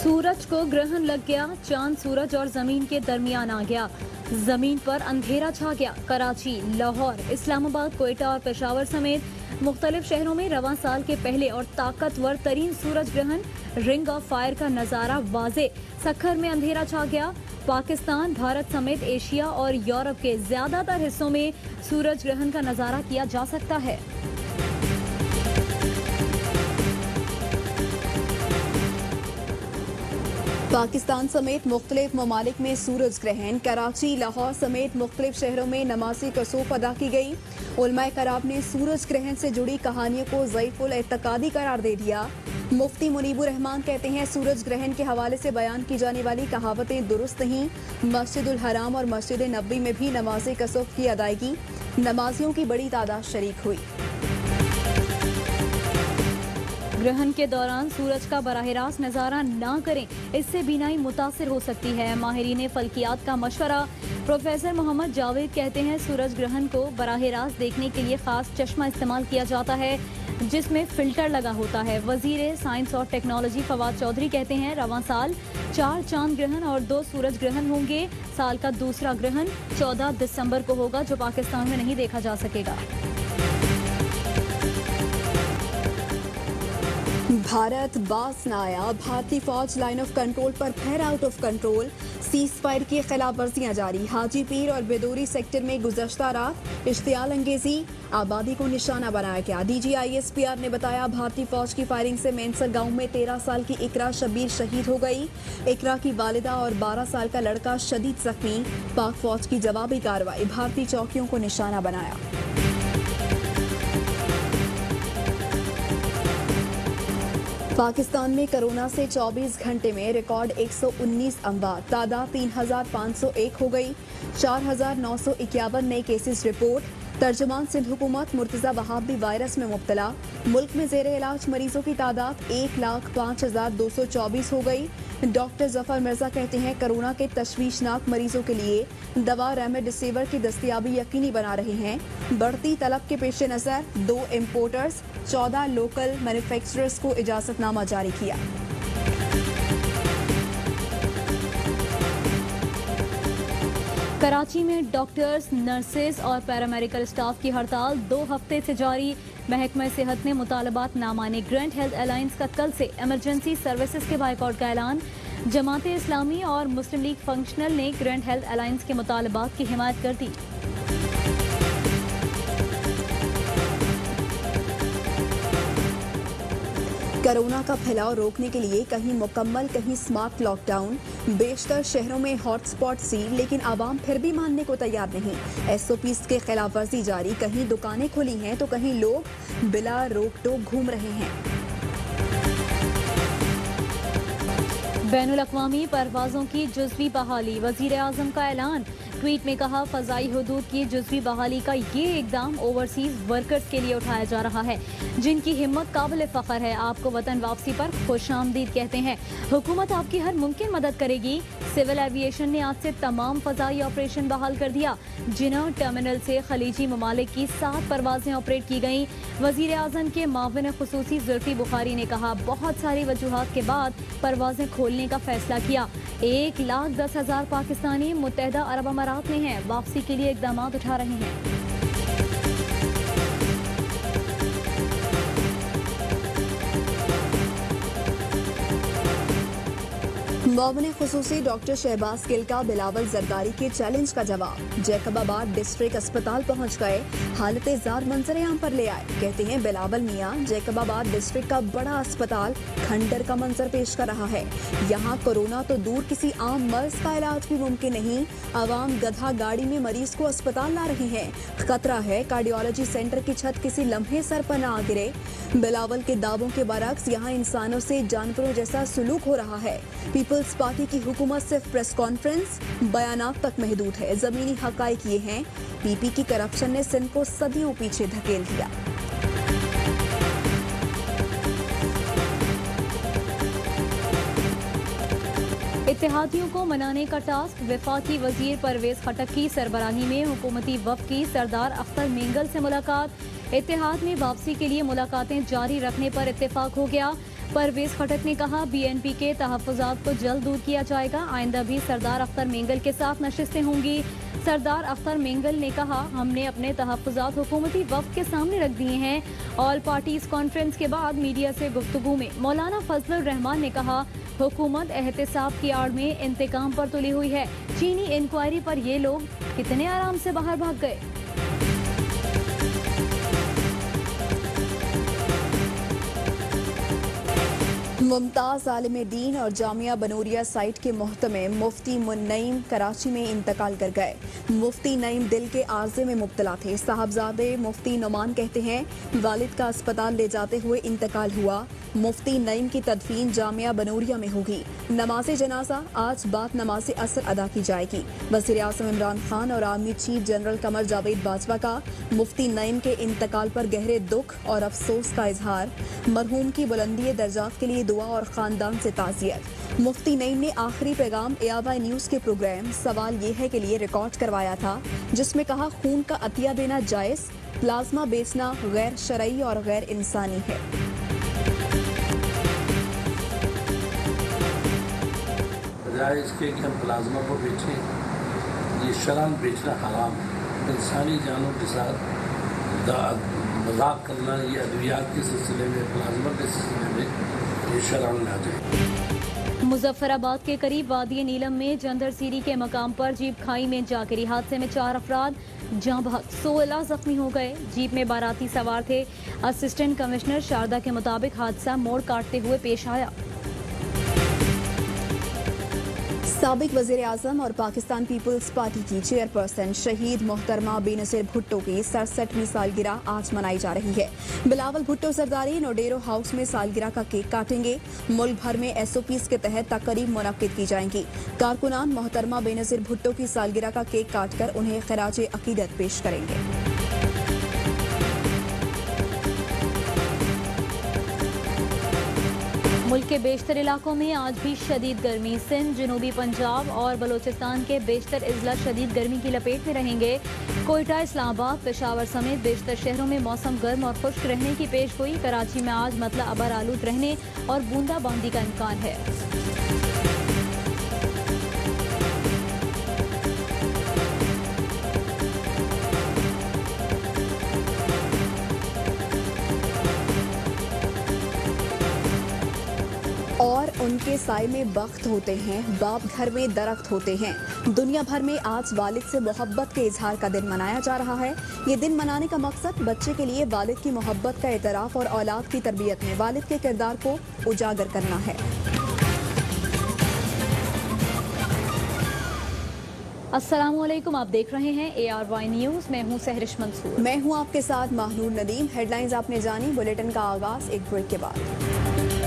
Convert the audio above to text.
सूरज को ग्रहण लग गया। चांद सूरज और जमीन के दरमियान आ गया। जमीन पर अंधेरा छा गया। कराची, लाहौर, इस्लामाबाद, कोयटा और पेशावर समेत मुख्तलिफ शहरों में रवां साल के पहले और ताकतवर तरीन सूरज ग्रहण रिंग ऑफ फायर का नजारा वाजे। सखर में अंधेरा छा गया। पाकिस्तान, भारत समेत एशिया और यूरोप के ज्यादातर हिस्सों में सूरज ग्रहण का नजारा किया जा सकता है। पाकिस्तान समेत मुख्तलिफ ममालिक में सूरज ग्रहण। कराची, लाहौर समेत मुख्तलिफ शहरों में नमाज़ी कसूफ अदा की गई। उलमाए कराम ने सूरज ग्रहण से जुड़ी कहानियों को ज़ईफ़ुल एतकादी करार दे दिया। मुफ्ती मुनीबुर रहमान कहते हैं सूरज ग्रहण के हवाले से बयान की जाने वाली कहावतें दुरुस्त नहीं। मस्जिदुल हराम और मस्जिद नबवी में भी नमाज़े कसूफ की अदायगी। नमाजियों की बड़ी तादाद शरीक हुई। ग्रहण के दौरान सूरज का बराह रास्त नजारा ना करें, इससे बीनाई मुतासिर हो सकती है। माहिरीन फल्कियात का मशवरा। प्रोफेसर मोहम्मद जावेद कहते हैं सूरज ग्रहण को बराह रास्त देखने के लिए खास चश्मा इस्तेमाल किया जाता है जिसमें फिल्टर लगा होता है। वजीर साइंस और टेक्नोलॉजी फवाद चौधरी कहते हैं रवां साल 4 चांद ग्रहण और 2 सूरज ग्रहण होंगे। साल का दूसरा ग्रहण 14 दिसंबर को होगा जो पाकिस्तान में नहीं देखा जा सकेगा। भारत बास न आया। भारतीय फौज लाइन ऑफ कंट्रोल पर फिर out of control. Cease fire की खिलाफ वर्जियाँ जारी। हाजी पीर और बेदोरी सेक्टर में गुज़श्ता रात इश्तियाल अंगेजी आबादी को निशाना बनाया गया। DGISPR ने बताया भारतीय फौज की फायरिंग से मेंसर गांव में 13 साल की इकरा शबीर शहीद हो गई। इकरा की वालिदा और 12 साल का लड़का शदीद जख्मी। पाक फौज की जवाबी कार्रवाई। भारतीय चौकियों को निशाना बनाया। पाकिस्तान में कोरोना से 24 घंटे में रिकॉर्ड 119 अमवात। तादाद 3501 हो गई। 4951 नए केसेस रिपोर्ट। तर्जुमान सिंध हुकूमत मुर्तजा वहाब भी वायरस में मुब्तला। मुल्क में जेर इलाज मरीजों की तादाद 1,05,224 हो गई। डॉक्टर जफर मिर्जा कहते हैं कोरोना के तशवीशनाक मरीजों के लिए दवा रेमडेसिविर की दस्तयाबी यकीनी बना रहे हैं। बढ़ती तलब के पेश नज़र 2 इम्पोर्टर्स 14 लोकल मैन्युफैक्चरर्स को इजाजतनामा जारी किया। कराची में डॉक्टर्स, नर्सेज और पैरामेडिकल स्टाफ की हड़ताल 2 हफ्ते से जारी। महकमा सेहत ने मुतालबात ना माने। ग्रैंड हेल्थ अलायंस का कल से इमरजेंसी सर्विसेज के बाइकआउट का ऐलान। जमाते इस्लामी और मुस्लिम लीग फंक्शनल ने ग्रैंड हेल्थ अलायंस के मुतालबात की हिमायत कर दी। कोरोना का फैलाव रोकने के लिए कहीं मुकम्मल कहीं स्मार्ट लॉकडाउन। बेशतर शहरों में हॉटस्पॉट सी, लेकिन आवाम फिर भी मानने को तैयार नहीं। SOPs के खिलाफ वर्जी जारी। कहीं दुकानें खुली हैं तो कहीं लोग बिला रोक टोक घूम रहे हैं। बैनुल अक़वामी परवाज़ों की जुज़वी बहाली। वज़ीर आज़म का ऐलान। ट्वीट में कहा फ़ज़ाई हुदूद की जुज़वी बहाली का ये इक़दाम ओवरसीज़ वर्कर्स के लिए उठाया जा रहा है जिनकी हिम्मत काबिल फ़ख्र है। आपको वतन वापसी पर खुशामदीद कहते हैं। हुकूमत आपकी हर मुमकिन मदद करेगी। सिविल एविएशन ने आज से तमाम फ़ज़ाई ऑपरेशन बहाल कर दिया। जिना टर्मिनल से खलीजी ममालिक की 7 परवाज़ें ऑपरेट की गईं। वज़ीर आज़म के माविन ख़ुसूसी ज़ुल्फ़ी बुखारी ने कहा बहुत सारी वजूहात के बाद परवाज़ें खोलने का फैसला किया। 1,10,000 पाकिस्तानी मुत्तहदा अरब अमारात में हैं। वापसी के लिए इक़दाम उठा रहे हैं। मामले खुसूसी डॉक्टर शहबाज गिल का बिलावल जरदारी के चैलेंज का जवाब। जैकबाबाद डिस्ट्रिक्ट अस्पताल पहुंच गए। हालत जार मंजर आम पर ले आए। कहते हैं बिलावल मियां जैकबाबाद डिस्ट्रिक्ट का बड़ा अस्पताल खंडर का मंजर पेश कर रहा है। यहाँ कोरोना तो दूर किसी आम मर्ज का इलाज भी मुमकिन नहीं। आवाम गधा गाड़ी में मरीज को अस्पताल ला रहे हैं। खतरा है कार्डियोलॉजी सेंटर की छत किसी लम्हे सर पर न आ गिरे। बिलावल के दावों के बरक्स यहाँ इंसानों से जानवरों जैसा सलूक हो रहा है। पीपल्स पार्टी की हुकूमत सिर्फ प्रेस कॉन्फ्रेंस बयानात तक महदूद है। जमीनी हकाइक ये हैं PP की करप्शन ने सिंध को सदियों पीछे धकेल दिया। इत्तेहादियों को मनाने का टास्क। वफाकी वजीर परवेज खटक की सरबराही में हुकूमती वफ़द की सरदार अख्तर मेंगल से मुलाकात। इत्तेहाद में वापसी के लिए मुलाकातें जारी रखने पर इत्तेफाक हो गया। परवेज खटक ने कहा BNP के तहफ़्फ़ुज़ात को जल्द दूर किया जाएगा। आइंदा भी सरदार अख्तर मेंगल के साथ नशिस्तें होंगी। सरदार अख्तर मेंगल ने कहा, हमने अपने तहफ़्फ़ुज़ात हुकूमती वफ़द के सामने रख दिए हैं। ऑल पार्टीज कॉन्फ्रेंस के बाद मीडिया से गुफ्तगू में मौलाना फजलुर रहमान ने कहा, हुकूमत एहतिसाब की आड़ में इंतकाम पर तुली हुई है। चीनी इंक्वायरी पर ये लोग कितने आराम से बाहर भाग गए। मुमताज आलिम दीन और जामिया बनूरिया साइट के मोहतमिम मुफ्ती मुन्नईम कराची में इंतकाल कर गए। मुफ्ती नईम दिल के आर्जे में मुब्तला थे। साहबजादे मुफ्ती नुमान कहते हैं, वालिद का अस्पताल ले जाते हुए इंतकाल हुआ। मुफ्ती नईम की तदफीन जामिया बनूरिया में होगी। नमाज जनाजा आज बाद नमाज असर अदा की जाएगी। वज़ीर आज़म इमरान खान और army chief general Qamar Javed Bajwa का मुफ्ती नईम के इंतकाल पर गहरे दुख और अफसोस का इजहार। मरहूम की बुलंदी दर्जात के लिए दुआ और खानदान से ताज़ियत। मुफ्ती नईम ने आखिरी पैगाम ARY न्यूज़ के प्रोग्राम सवाल ये है के लिए रिकॉर्ड करवाया था, जिसमें कहा, खून का अतिया देना जायज़, प्लाज्मा बेचना गैर शरई और गैर इंसानी है। बजाय इसके कि हम प्लाज्मा को बेचें, ये शरान बेचना हराम है। इंसानी जानों के साथ मजाक करना, ये अद्वियात के सिलसिले में, प्लाज्मा के सिलसिले में ये शरान में आ जाए। मुजफ्फराबाद के करीब वादी नीलम में जंदर सीरी के मकाम पर जीप खाई में जा गिरी। हादसे में 4 अफराद जाँ बहक, 16 जख्मी हो गए। जीप में बाराती सवार थे। असिस्टेंट कमिश्नर शारदा के मुताबिक हादसा मोड़ काटते हुए पेश आया। साबिक वज़ीर आज़म और पाकिस्तान पीपल्स पार्टी की चेयरपर्सन शहीद मोहतरमा बेनज़ीर भुट्टो की 67वीं सालगिरह आज मनाई जा रही है। बिलावल भुट्टो सरदारी नोडेरो हाउस में सालगिरह का केक काटेंगे। मुल्क भर में SOPs के तहत तकरीब मुनक्किद की जाएंगी। कारकुनान मोहतरमा बेनज़ीर भुट्टो की सालगिरह का केक काटकर उन्हें खराज अकीदत पेश करेंगे। मुल्क के बेशतर इलाकों में आज भी शदीद गर्मी। सिंध, जनूबी पंजाब और बलोचिस्तान के बेशतर अजला शदीद गर्मी की लपेट में रहेंगे। कोयटा, इस्लामाबाद, पेशावर समेत बेशतर शहरों में मौसम गर्म और खुश्क रहने की पेशगोई। कराची में आज मतला अबर आलूद रहने और बूंदाबांदी का इम्कान है। और उनके साए में बख्त होते हैं, बाप घर में दरख्त होते हैं। दुनिया भर में आज वालिद से मोहब्बत के इजहार का दिन मनाया जा रहा है। ये दिन मनाने का मकसद बच्चे के लिए वालिद की मोहब्बत का एतराफ़ और औलाद की तरबियत में वालिद के किरदार को उजागर करना है। अस्सलामुअलैकुम, आप देख रहे हैं ARY न्यूज़। मैं हूँ सहरिश मंसूर। मैं हूँ आपके साथ माहनूर नदीम। हेडलाइंस आपने जानी। बुलेटिन का आगाज एक ब्रेक के बाद।